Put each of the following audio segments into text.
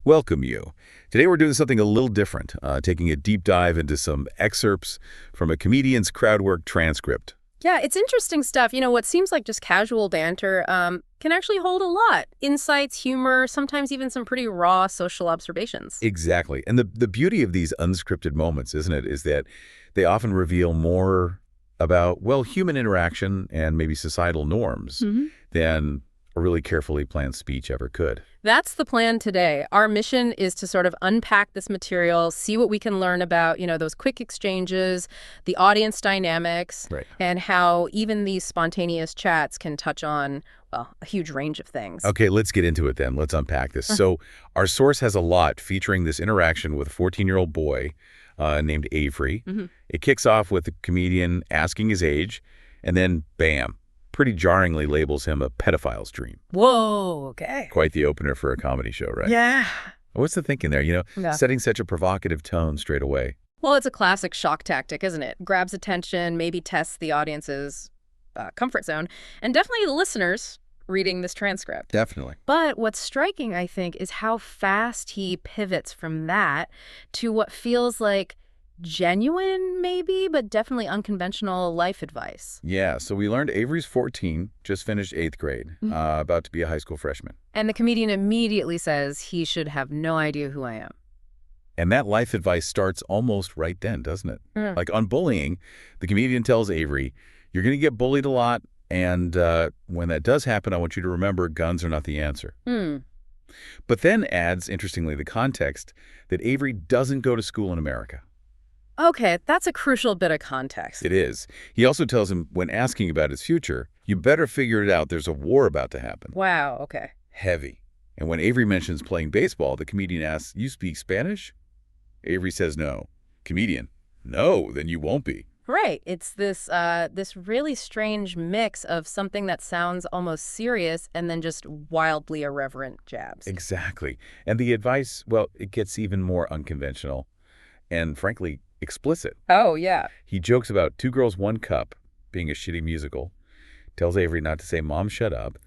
welcome you. Today we're doing something a little different, taking a deep dive into some excerpts from a comedian's crowd work transcript. Yeah, it's interesting stuff. What seems like just casual banter can actually hold a lot. Insights, humor, sometimes even some pretty raw social observations. Exactly. And the beauty of these unscripted moments, isn't it, is that they often reveal more about, well, human interaction and maybe societal norms than a really carefully planned speech ever could. That's the plan today. Our mission is to sort of unpack this material, see what we can learn about, those quick exchanges, the audience dynamics, and how even these spontaneous chats can touch on, well, a huge range of things. Okay, let's get into it then. Let's unpack this. So our source has a lot featuring this interaction with a 14-year-old boy named Avery. It kicks off with the comedian asking his age, and then, bam, pretty jarringly labels him a pedophile's dream. Whoa, okay. Quite the opener for a comedy show, right? Yeah. What's the thinking there, setting such a provocative tone straight away? Well, it's a classic shock tactic, isn't it? Grabs attention, maybe tests the audience's comfort zone, and definitely the listeners reading this transcript. Definitely. But what's striking, I think, is how fast he pivots from that to what feels like genuine, maybe, but definitely unconventional life advice. Yeah, so we learned Avery's 14, just finished 8th grade, about to be a high school freshman. And the comedian immediately says he should have no idea who I am. And that life advice starts almost right then, doesn't it? Like on bullying, the comedian tells Avery, you're going to get bullied a lot, and when that does happen, I want you to remember guns are not the answer. But then adds, interestingly, the context that Avery doesn't go to school in America. Okay, that's a crucial bit of context. It is. He also tells him, when asking about his future, you better figure it out. There's a war about to happen. Wow, okay. Heavy. And when Avery mentions playing baseball, the comedian asks, you speak Spanish? Avery says no. Comedian, no, then you won't be. Right. It's this really strange mix of something that sounds almost serious and then just wildly irreverent jabs. Exactly. And the advice, well, it gets even more unconventional and, frankly, explicit. Oh, yeah. He jokes about Two Girls, One Cup being a shitty musical, tells Avery not to say, Mom, shut up,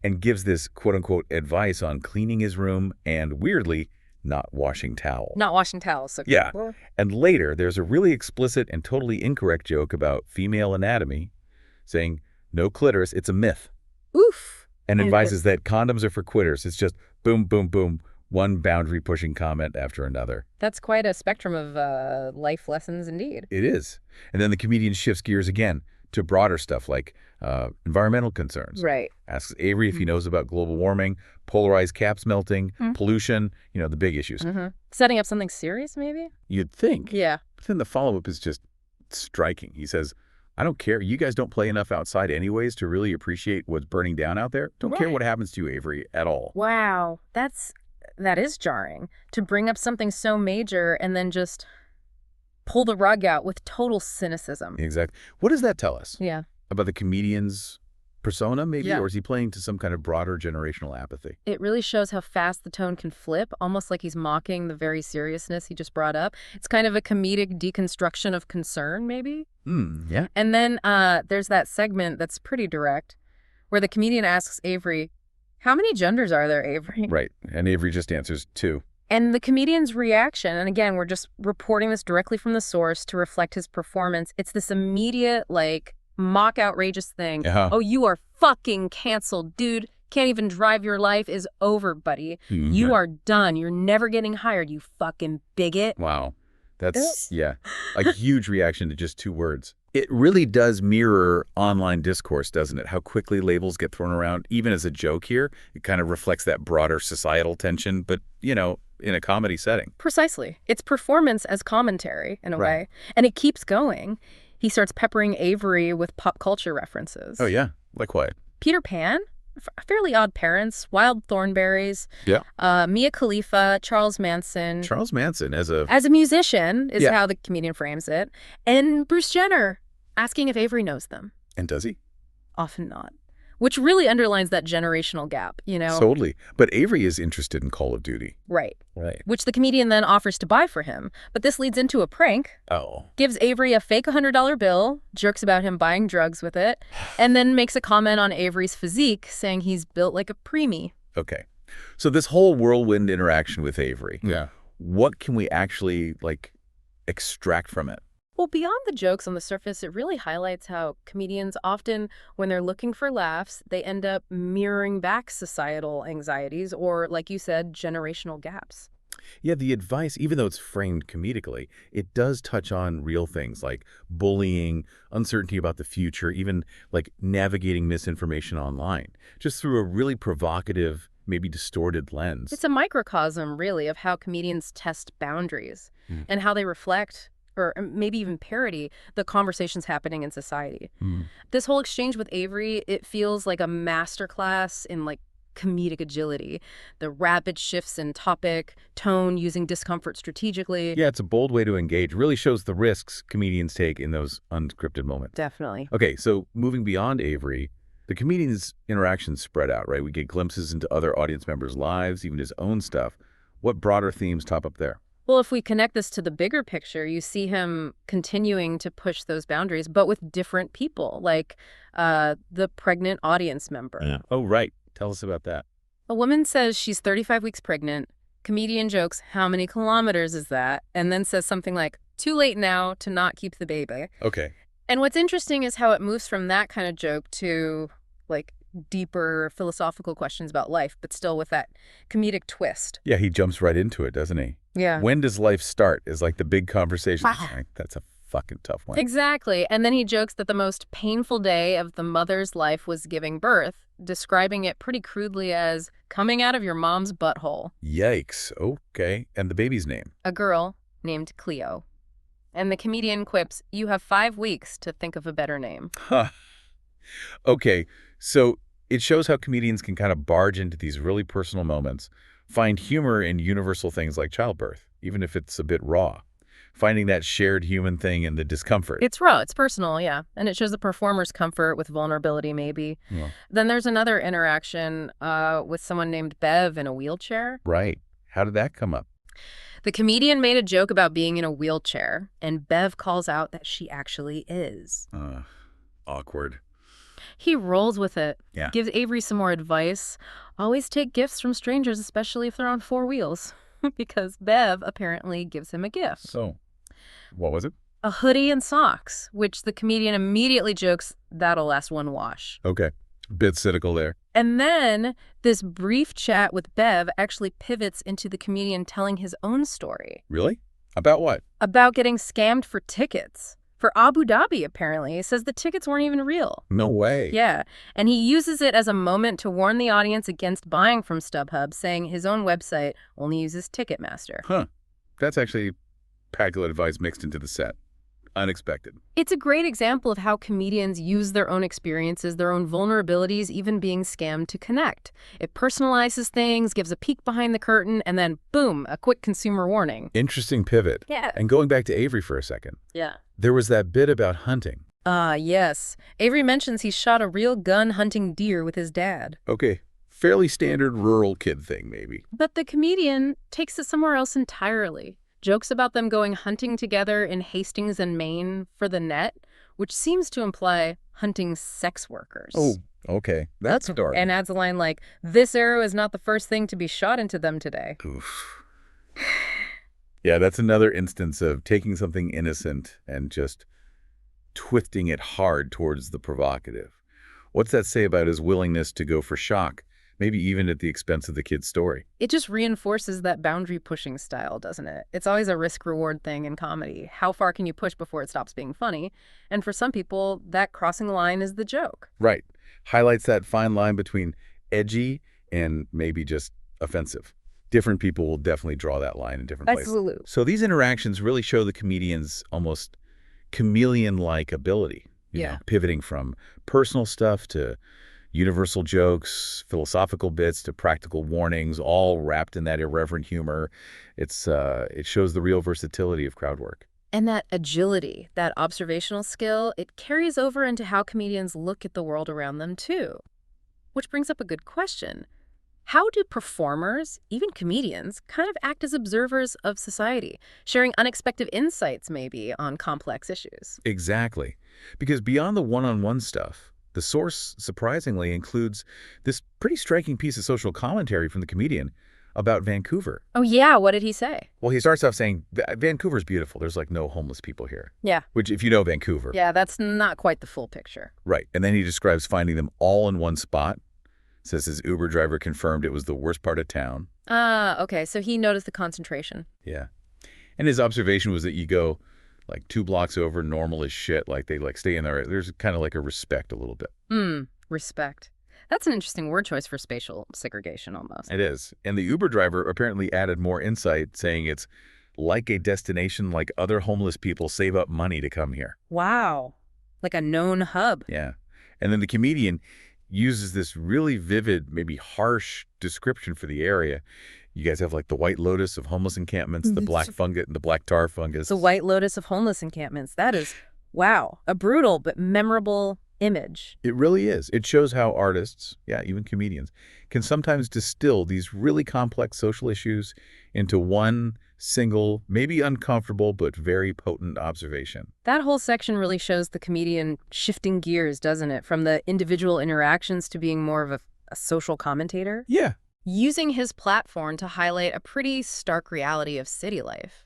and gives this quote-unquote advice on cleaning his room and, weirdly, not washing towels. Not washing towels. So yeah. And later, there's a really explicit and totally incorrect joke about female anatomy, saying, no clitoris, it's a myth. Oof. And advises that condoms are for quitters. It's just boom, boom, boom. One boundary-pushing comment after another. That's quite a spectrum of life lessons indeed. It is. And then the comedian shifts gears again to broader stuff like environmental concerns. Right. Asks Avery if he knows about global warming, polarized caps melting, pollution, the big issues. Setting up something serious, maybe? You'd think. Yeah. But then the follow-up is just striking. He says, I don't care. You guys don't play enough outside anyways to really appreciate what's burning down out there. Don't care what happens to you, Avery, at all. Wow. That is jarring, to bring up something so major and then just pull the rug out with total cynicism. Exactly. What does that tell us? Yeah. About the comedian's persona, maybe? Yeah. Or is he playing to some kind of broader generational apathy? It really shows how fast the tone can flip, almost like he's mocking the very seriousness he just brought up. It's kind of a comedic deconstruction of concern, maybe? Yeah. And then there's that segment that's pretty direct, where the comedian asks Avery, how many genders are there, Avery? Right. And Avery just answers 2. And the comedian's reaction, and again, we're just reporting this directly from the source to reflect his performance. It's this immediate, mock outrageous thing. Oh, you are fucking canceled, dude. Can't even drive. Your life is over, buddy. You are done. You're never getting hired, you fucking bigot. Wow. That's, a huge reaction to just 2 words. It really does mirror online discourse, doesn't it? How quickly labels get thrown around, even as a joke here. It kind of reflects that broader societal tension, but, in a comedy setting. Precisely. It's performance as commentary, in a way. And it keeps going. He starts peppering Avery with pop culture references. Oh, yeah? Like what? Peter Pan, Fairly Odd Parents, Wild Thornberrys, Mia Khalifa, Charles Manson. Charles Manson as a musician is how the comedian frames it. And Bruce Jenner, asking if Avery knows them. And does he? Often not. Which really underlines that generational gap, Totally. But Avery is interested in Call of Duty. Right. Right. Which the comedian then offers to buy for him. But this leads into a prank. Oh. Gives Avery a fake $100 bill, jerks about him buying drugs with it, and then makes a comment on Avery's physique, saying he's built like a preemie. Okay. So this whole whirlwind interaction with Avery, Yeah. what can we actually, like, extract from it? Well, beyond the jokes on the surface, it really highlights how comedians often, when they're looking for laughs, they end up mirroring back societal anxieties or, like you said, generational gaps. Yeah, the advice, even though it's framed comedically, it does touch on real things like bullying, uncertainty about the future, even like navigating misinformation online, just through a really provocative, maybe distorted lens. It's a microcosm, really, of how comedians test boundaries Mm. and how they reflect, or maybe even parody, the conversations happening in society. Mm. This whole exchange with Avery, it feels like a masterclass in like comedic agility. The rapid shifts in topic, tone, using discomfort strategically. Yeah, it's a bold way to engage. Really shows the risks comedians take in those unscripted moments. Definitely. Okay, so moving beyond Avery, the comedian's interactions spread out, right? We get glimpses into other audience members' lives, even his own stuff. What broader themes top up there? Well, if we connect this to the bigger picture, you see him continuing to push those boundaries, but with different people, like the pregnant audience member. Yeah. Oh, right. Tell us about that. A woman says she's 35 weeks pregnant. Comedian jokes, how many kilometers is that? And then says something like, too late now to not keep the baby. Okay. And what's interesting is how it moves from that kind of joke to, like, deeper philosophical questions about life, but still with that comedic twist. Yeah, he jumps right into it, doesn't he? Yeah. When does life start is like the big conversation. Like, that's a fucking tough one. Exactly. And then he jokes that the most painful day of the mother's life was giving birth, describing it pretty crudely as coming out of your mom's butthole. Yikes. Okay. And the baby's name? A girl named Cleo. And the comedian quips, you have 5 weeks to think of a better name. Huh. Okay. So it shows how comedians can kind of barge into these really personal moments, find humor in universal things like childbirth, even if it's a bit raw. Finding that shared human thing in the discomfort. It's raw, it's personal, yeah. And it shows the performer's comfort with vulnerability, maybe. Yeah. Then there's another interaction with someone named Bev in a wheelchair. Right. How did that come up? The comedian made a joke about being in a wheelchair, and Bev calls out that she actually is. Awkward. He rolls with it, Yeah. gives Avery some more advice. Always take gifts from strangers, especially if they're on 4 wheels. Because Bev apparently gives him a gift. So, what was it? A hoodie and socks, which the comedian immediately jokes that'll last 1 wash. Okay. Bit cynical there. And then this brief chat with Bev actually pivots into the comedian telling his own story. Really? About what? About getting scammed for tickets. For Abu Dhabi, apparently. He says the tickets weren't even real. No way. Yeah, and he uses it as a moment to warn the audience against buying from StubHub, saying his own website only uses Ticketmaster. Huh. That's actually practical advice mixed into the set. Unexpected. It's a great example of how comedians use their own experiences, their own vulnerabilities, even being scammed to connect. It personalizes things, gives a peek behind the curtain, and then, boom, a quick consumer warning. Interesting pivot. Yeah. And going back to Avery for a second, Yeah. there was that bit about hunting. Yes. Avery mentions he shot a real gun hunting deer with his dad. Okay. Fairly standard rural kid thing, maybe. But the comedian takes it somewhere else entirely. Jokes about them going hunting together in Hastings and Maine for the net, which seems to imply hunting sex workers. Oh, okay. That's dark. And adds a line like, this arrow is not the first thing to be shot into them today. Oof. Yeah, that's another instance of taking something innocent and just twisting it hard towards the provocative. What's that say about his willingness to go for shock, maybe even at the expense of the kid's story? It just reinforces that boundary-pushing style, doesn't it? It's always a risk-reward thing in comedy. How far can you push before it stops being funny? And for some people, that crossing the line is the joke. Right. Highlights that fine line between edgy and maybe just offensive. Different people will definitely draw that line in different places. Absolutely. So these interactions really show the comedian's almost chameleon-like ability, you know, pivoting from personal stuff to universal jokes, philosophical bits to practical warnings, all wrapped in that irreverent humor. It shows the real versatility of crowd work. And that agility, that observational skill, it carries over into how comedians look at the world around them, too. Which brings up a good question. How do performers, even comedians, kind of act as observers of society, sharing unexpected insights, maybe, on complex issues? Exactly. Because beyond the one-on-one stuff, The source, surprisingly, includes this pretty striking piece of social commentary from the comedian about Vancouver. Oh, yeah. What did he say? Well, he starts off saying, Vancouver's beautiful. There's like no homeless people here. Yeah. Which, if you know Vancouver. Yeah, that's not quite the full picture. Right. And then he describes finding them all in one spot. Says his Uber driver confirmed it was the worst part of town. Okay. So he noticed the concentration. Yeah. And his observation was that you go like 2 blocks over, normal as shit. Like they like stay in there. There's kind of like a respect a little bit. Respect. That's an interesting word choice for spatial segregation almost. It is. And the Uber driver apparently added more insight, saying it's like a destination like other homeless people save up money to come here. Wow. Like a known hub. Yeah. And then the comedian uses this really vivid, maybe harsh description for the area. You guys have like the white lotus of homeless encampments, the black fungus and the black tar fungus. The white lotus of homeless encampments. That is, wow, a brutal but memorable image. It really is. It shows how artists, yeah, even comedians, can sometimes distill these really complex social issues into one single, maybe uncomfortable, but very potent observation. That whole section really shows the comedian shifting gears, doesn't it? From the individual interactions to being more of a social commentator. Yeah. Using his platform to highlight a pretty stark reality of city life.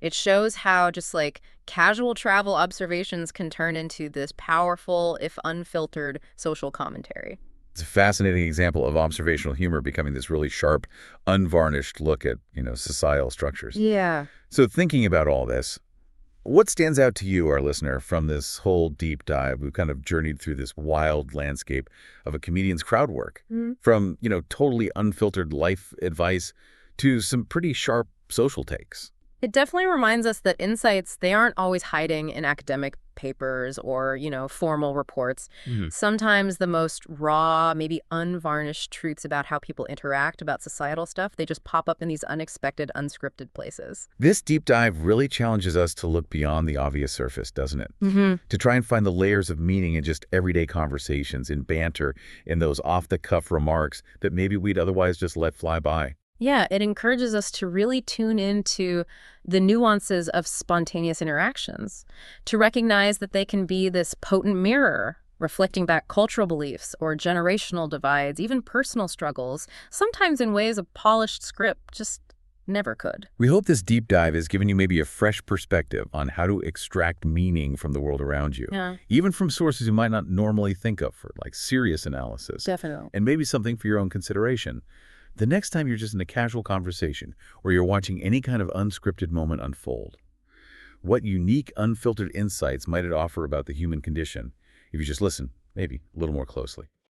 It shows how just like casual travel observations can turn into this powerful, if unfiltered, social commentary. It's a fascinating example of observational humor becoming this really sharp, unvarnished look at, societal structures. Yeah. So thinking about all this, what stands out to you, our listener, from this whole deep dive? We've kind of journeyed through this wild landscape of a comedian's crowd work, from, totally unfiltered life advice to some pretty sharp social takes. It definitely reminds us that insights, they aren't always hiding in academic papers or, formal reports. Sometimes the most raw, maybe unvarnished truths about how people interact, about societal stuff, they just pop up in these unexpected, unscripted places. This deep dive really challenges us to look beyond the obvious surface, doesn't it? To try and find the layers of meaning in just everyday conversations, in banter, in those off-the-cuff remarks that maybe we'd otherwise just let fly by. Yeah, it encourages us to really tune into the nuances of spontaneous interactions, to recognize that they can be this potent mirror, reflecting back cultural beliefs or generational divides, even personal struggles, sometimes in ways a polished script just never could. We hope this deep dive has given you maybe a fresh perspective on how to extract meaning from the world around you, even from sources you might not normally think of for like serious analysis. Definitely. And maybe something for your own consideration. The next time you're just in a casual conversation or you're watching any kind of unscripted moment unfold, what unique, unfiltered insights might it offer about the human condition if you just listen, maybe, a little more closely?